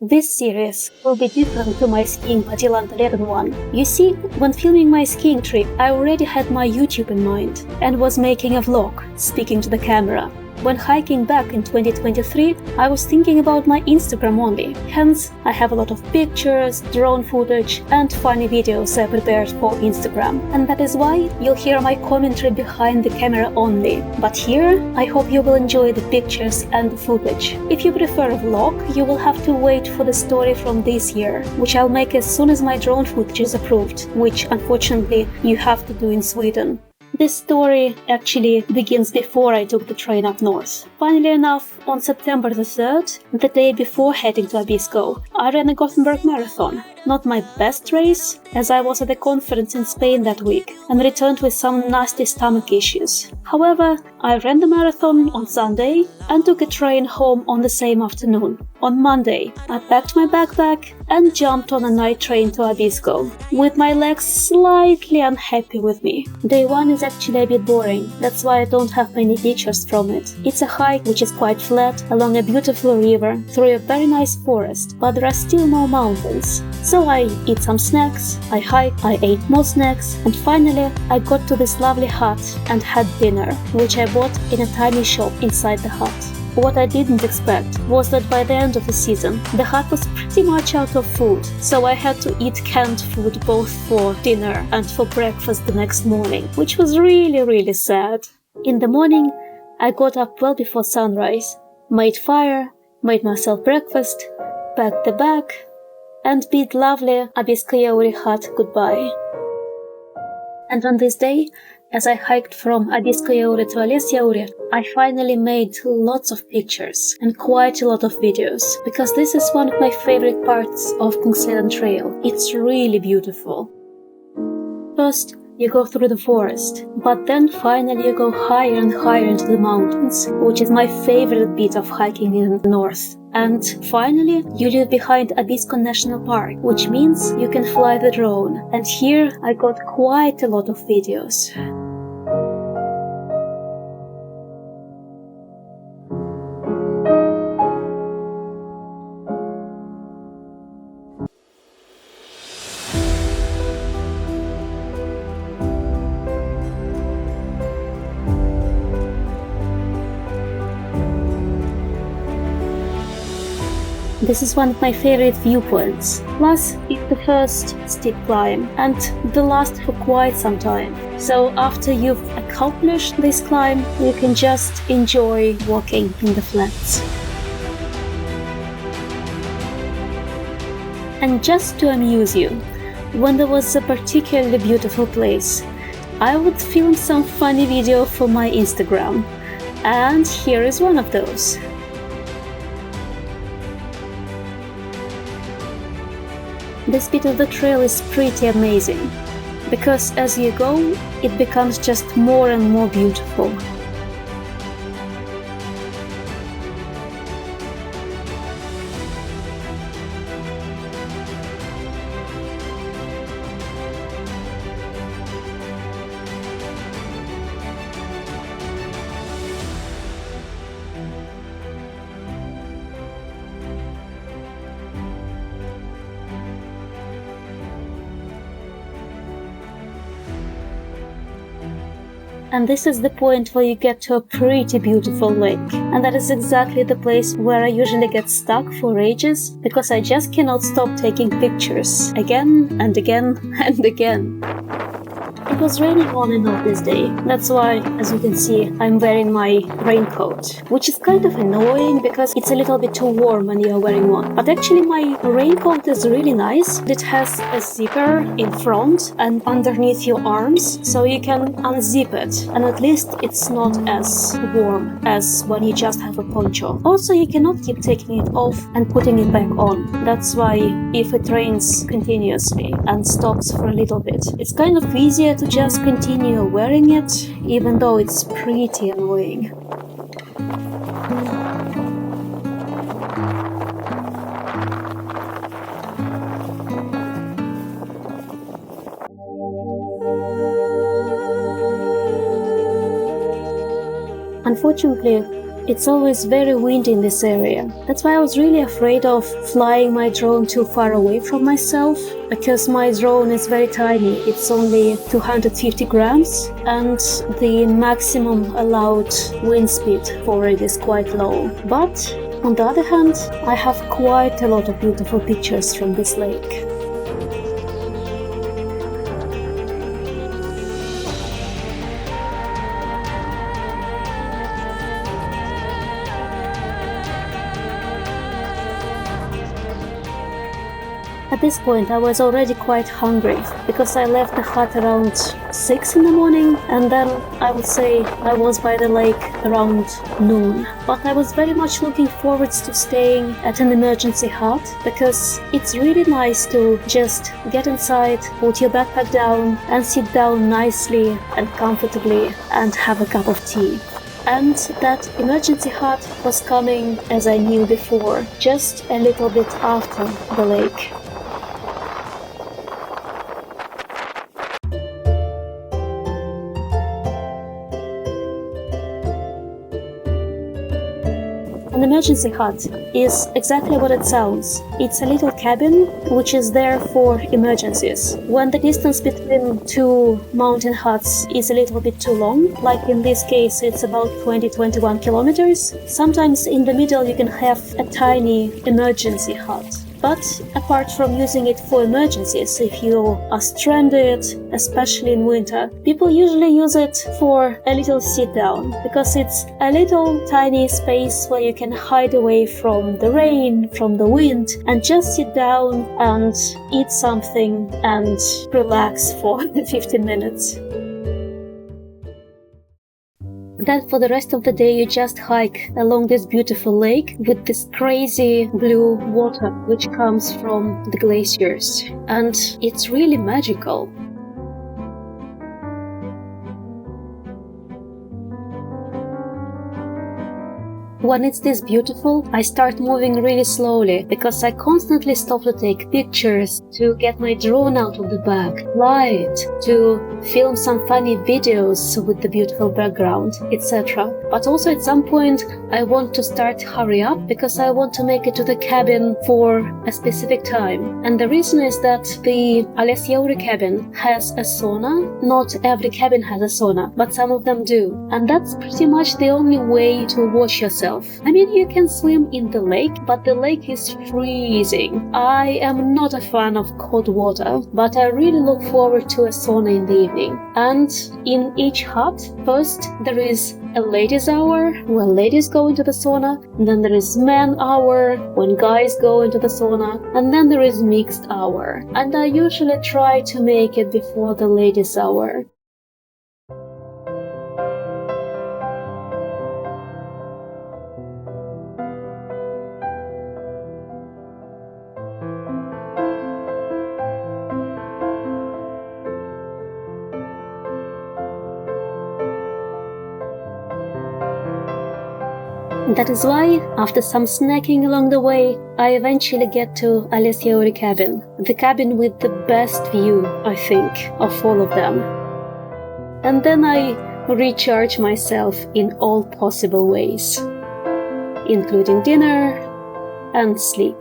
This series will be different to my skiing Padjelantaleden one. You see, when filming my skiing trip, I already had my YouTube in mind and was making a vlog, speaking to the camera. When hiking back in 2023, I was thinking about my Instagram only. Hence, I have a lot of pictures, drone footage, and funny videos I prepared for Instagram. And that is why you'll hear my commentary behind the camera only. But here, I hope you will enjoy the pictures and the footage. If you prefer a vlog, you will have to wait for the story from this year, which I'll make as soon as my drone footage is approved, which unfortunately you have to do in Sweden. This story actually begins before I took the train up north. Funnily enough, on September the 3rd, the day before heading to Abisko, I ran a Gothenburg marathon. Not my best race, as I was at a conference in Spain that week and returned with some nasty stomach issues. However, I ran the marathon on Sunday and took a train home on the same afternoon. On Monday, I packed my backpack and jumped on a night train to Abisko, with my legs slightly unhappy with me. Day 1 is actually a bit boring, that's why I don't have many pictures from it. It's a hike which is quite flat, along a beautiful river, through a very nice forest, but there are still more mountains. So I eat some snacks, I hiked, I ate more snacks, and finally I got to this lovely hut and had dinner, which I bought in a tiny shop inside the hut. What I didn't expect was that by the end of the season, the hut was pretty much out of food, so I had to eat canned food both for dinner and for breakfast the next morning, which was really sad. In the morning, I got up well before sunrise, made fire, made myself breakfast, packed the bag, and bid lovely Abisko hut goodbye. And on this day, as I hiked from Abisko to Alesjaure, I finally made lots of pictures and quite a lot of videos, because this is one of my favorite parts of Kungsleden trail. It's really beautiful. First, you go through the forest, but then finally you go higher and higher into the mountains, which is my favorite bit of hiking in the north. And finally, you leave behind Abisko National Park, which means you can fly the drone. And here I got quite a lot of videos. This is one of my favorite viewpoints. Plus, it's the first steep climb and the last for quite some time. So after you've accomplished this climb, you can just enjoy walking in the flats. And just to amuse you, when there was a particularly beautiful place, I would film some funny video for my Instagram. And here is one of those. This bit of the trail is pretty amazing, because as you go, it becomes just more and more beautiful. And this is the point where you get to a pretty beautiful lake. And that is exactly the place where I usually get stuck for ages, because I just cannot stop taking pictures again and again and again. It was raining on and off this day. That's why, as you can see, I'm wearing my raincoat, which is kind of annoying because it's a little bit too warm when you're wearing one. But actually my raincoat is really nice. It has a zipper in front and underneath your arms, so you can unzip it, and at least it's not as warm as when you just have a poncho. Also, you cannot keep taking it off and putting it back on. That's why if it rains continuously and stops for a little bit, it's kind of easier to just continue wearing it, even though it's pretty annoying. Unfortunately, It's always very windy in this area. That's why I was really afraid of flying my drone too far away from myself, because my drone is very tiny. It's only 250 grams, and the maximum allowed wind speed for it is quite low. But on the other hand, I have quite a lot of beautiful pictures from this lake. At this point I was already quite hungry, because I left the hut around 6 in the morning, and then I would say I was by the lake around noon. But I was very much looking forward to staying at an emergency hut, because it's really nice to just get inside, put your backpack down and sit down nicely and comfortably and have a cup of tea. And that emergency hut was coming, as I knew before, just a little bit after the lake. An emergency hut is exactly what it sounds. It's a little cabin which is there for emergencies. When the distance between two mountain huts is a little bit too long, like in this case it's about 20-21 kilometers, sometimes in the middle you can have a tiny emergency hut. But apart from using it for emergencies, if you are stranded, especially in winter, people usually use it for a little sit down, because it's a little tiny space where you can hide away from the rain, from the wind, and just sit down and eat something and relax for 15 minutes. Then for the rest of the day you just hike along this beautiful lake with this crazy blue water which comes from the glaciers, and it's really magical. When it's this beautiful, I start moving really slowly, because I constantly stop to take pictures, to get my drone out of the bag, fly it, to film some funny videos with the beautiful background, etc. But also at some point I want to start hurry up, because I want to make it to the cabin for a specific time. And the reason is that the Alesyauri cabin has a sauna. Not every cabin has a sauna, but some of them do. And that's pretty much the only way to wash yourself. I mean, you can swim in the lake, but the lake is freezing. I am not a fan of cold water, but I really look forward to a sauna in the evening. And in each hut, first there is a ladies' hour, where ladies go into the sauna, and then there is men hour, when guys go into the sauna, and then there is mixed hour. And I usually try to make it before the ladies' hour. That is why, after some snacking along the way, I eventually get to Alesyauri cabin. The cabin with the best view, I think, of all of them. And then I recharge myself in all possible ways, including dinner and sleep.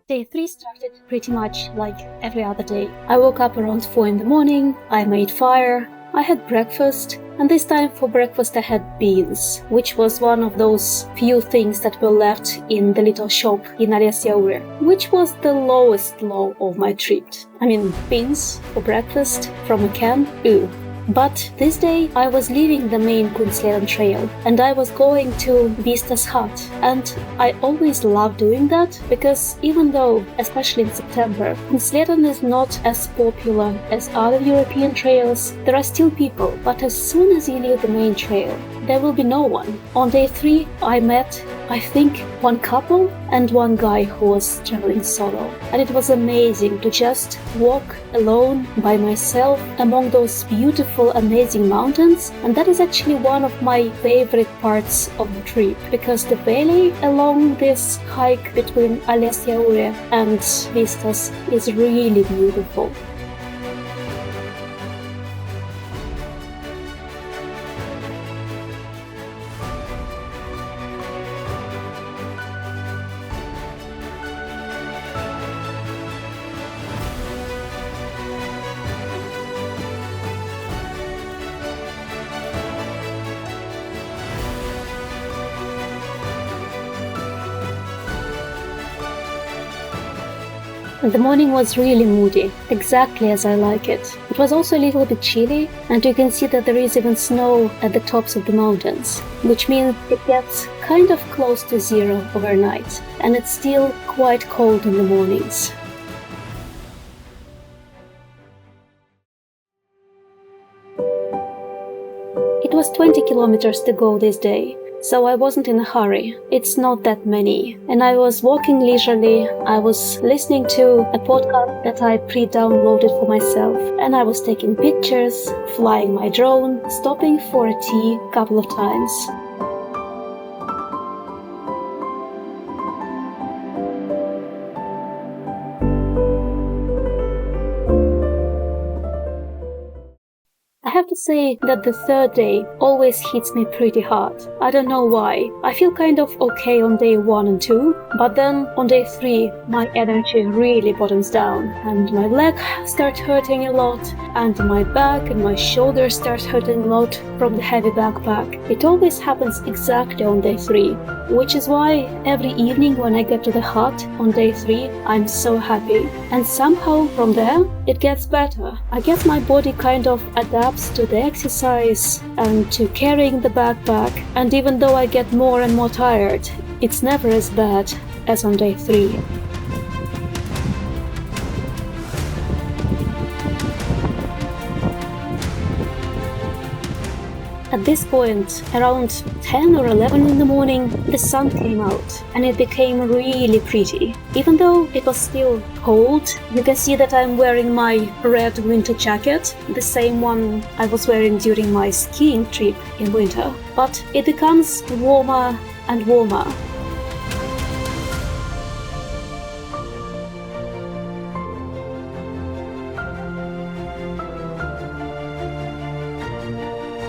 Day 3 started pretty much like every other day. I woke up around 4 in the morning, I made fire, I had breakfast, and this time for breakfast I had beans, which was one of those few things that were left in the little shop in Alesyauri, which was the lowest low of my trip. I mean, beans for breakfast from a can? Ew. But this day I was leaving the main Kungsleden trail and I was going to Vista's hut, and I always love doing that because even though, especially in September, Kungsleden is not as popular as other European trails, there are still people, but as soon as you leave the main trail, there will be no one. On day 3 I met, I think, one couple and one guy who was traveling solo, and it was amazing to just walk alone by myself among those beautiful, amazing mountains. And that is actually one of my favorite parts of the trip, because the valley along this hike between Alesyauri and Vistas is really beautiful. The morning was really moody, exactly as I like it. It was also a little bit chilly, and you can see that there is even snow at the tops of the mountains, which means it gets kind of close to zero overnight, and it's still quite cold in the mornings. It was 20 kilometers to go this day, so I wasn't in a hurry. It's not that many. And I was walking leisurely, I was listening to a podcast that I pre-downloaded for myself, and I was taking pictures, flying my drone, stopping for a tea a couple of times. I have to say that the third day always hits me pretty hard. I don't know why. I feel kind of okay on day 1 and 2, but then on day 3 my energy really bottoms down and my leg starts hurting a lot and my back and my shoulders start hurting a lot from the heavy backpack. It always happens exactly on day 3, which is why every evening when I get to the hut on day 3 I'm so happy. And somehow from there it gets better. I guess my body kind of adapts to the exercise and to carrying the backpack, and even though I get more and more tired, it's never as bad as on day 3. At this point, around 10 or 11 in the morning, the sun came out and it became really pretty. Even though it was still cold, you can see that I'm wearing my red winter jacket, the same one I was wearing during my skiing trip in winter. But it becomes warmer and warmer.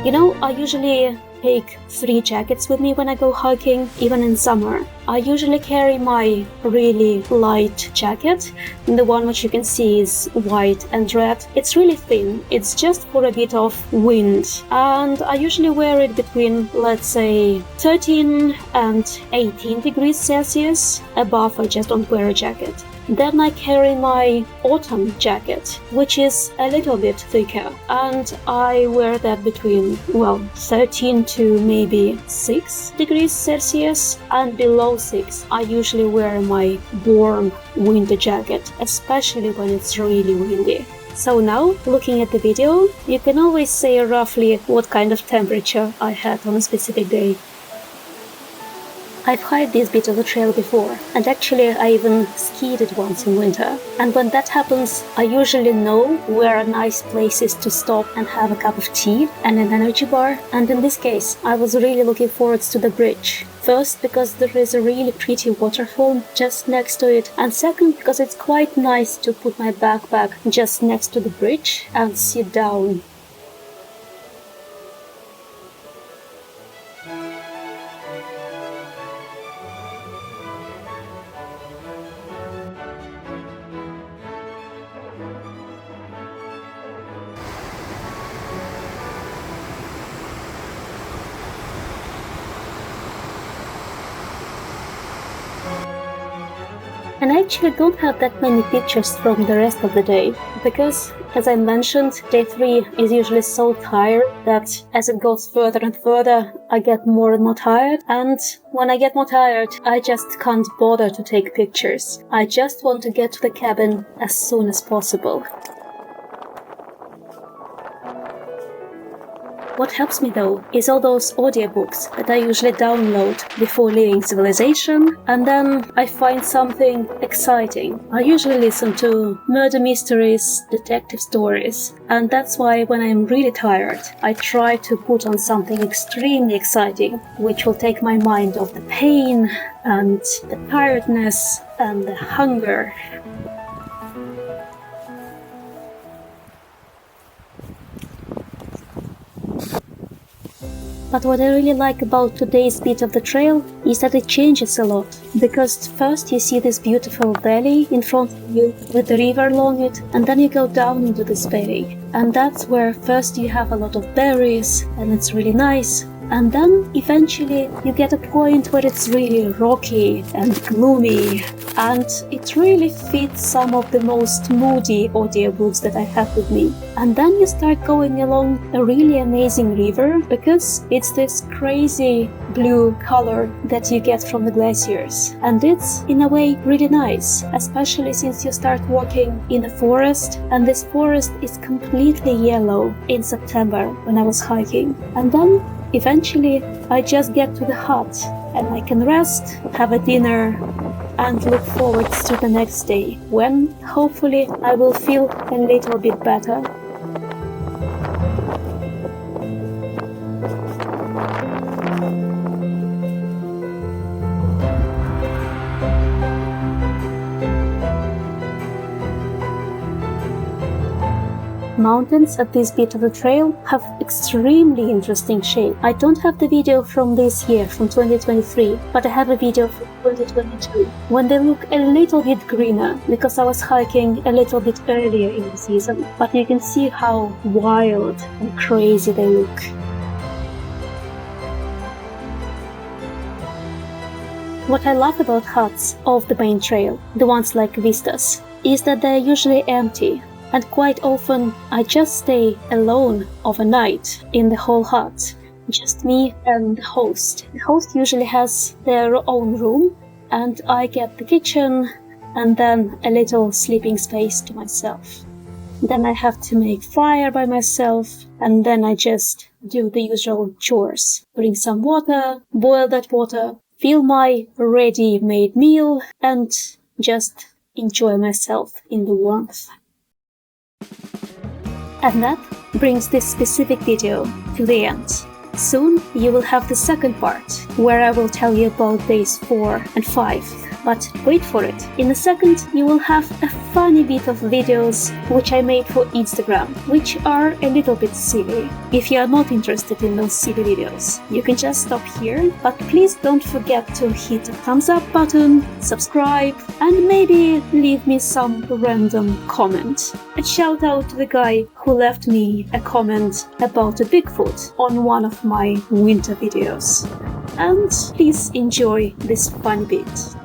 You know, I usually take 3 jackets with me when I go hiking, even in summer. I usually carry my really light jacket, the one which you can see is white and red. It's really thin, it's just for a bit of wind, and I usually wear it between, let's say, 13 and 18 degrees Celsius. Above, I just don't wear a jacket. Then I carry my autumn jacket, which is a little bit thicker, and I wear that between, 13 to maybe 6 degrees Celsius, and below 6 I usually wear my warm winter jacket, especially when it's really windy. So now, looking at the video, you can always say roughly what kind of temperature I had on a specific day. I've hiked this bit of the trail before, and actually I even skied it once in winter. And when that happens, I usually know where are nice places to stop and have a cup of tea and an energy bar. And in this case, I was really looking forward to the bridge. First, because there is a really pretty waterfall just next to it, and second, because it's quite nice to put my backpack just next to the bridge and sit down. And I actually don't have that many pictures from the rest of the day, because, as I mentioned, day 3 is usually so tired that as it goes further and further, I get more and more tired, and when I get more tired, I just can't bother to take pictures. I just want to get to the cabin as soon as possible. What helps me though is all those audiobooks that I usually download before leaving civilization, and then I find something exciting. I usually listen to murder mysteries, detective stories, and that's why when I'm really tired, I try to put on something extremely exciting, which will take my mind off the pain and the tiredness and the hunger. But what I really like about today's bit of the trail is that it changes a lot. Because first you see this beautiful valley in front of you with the river along it, and then you go down into this valley. And that's where first you have a lot of berries, and it's really nice. And then eventually you get a point where it's really rocky and gloomy, and it really fits some of the most moody audiobooks that I have with me. And then you start going along a really amazing river, because it's this crazy blue color that you get from the glaciers. And it's in a way really nice, especially since you start walking in a forest, and this forest is completely yellow in September when I was hiking. And then eventually I just get to the hut and I can rest, have a dinner, and look forward to the next day, when hopefully I will feel a little bit better. Mountains at this bit of the trail have extremely interesting shape. I don't have the video from this year, from 2023, but I have a video from 2022, when they look a little bit greener, because I was hiking a little bit earlier in the season. But you can see how wild and crazy they look. What I love about huts off the main trail, the ones like Vistas, is that they're usually empty. And quite often I just stay alone overnight in the whole hut, just me and the host. The host usually has their own room, and I get the kitchen and then a little sleeping space to myself. Then I have to make fire by myself, and then I just do the usual chores. Bring some water, boil that water, fill my ready-made meal, and just enjoy myself in the warmth. And that brings this specific video to the end. Soon you will have the second part, where I will tell you about days 4 and 5. But wait for it. In a second you will have a funny bit of videos which I made for Instagram, which are a little bit silly. If you are not interested in those silly videos, you can just stop here, but please don't forget to hit the thumbs up button, subscribe, and maybe leave me some random comment. A shout out to the guy who left me a comment about a Bigfoot on one of my winter videos. And please enjoy this fun bit.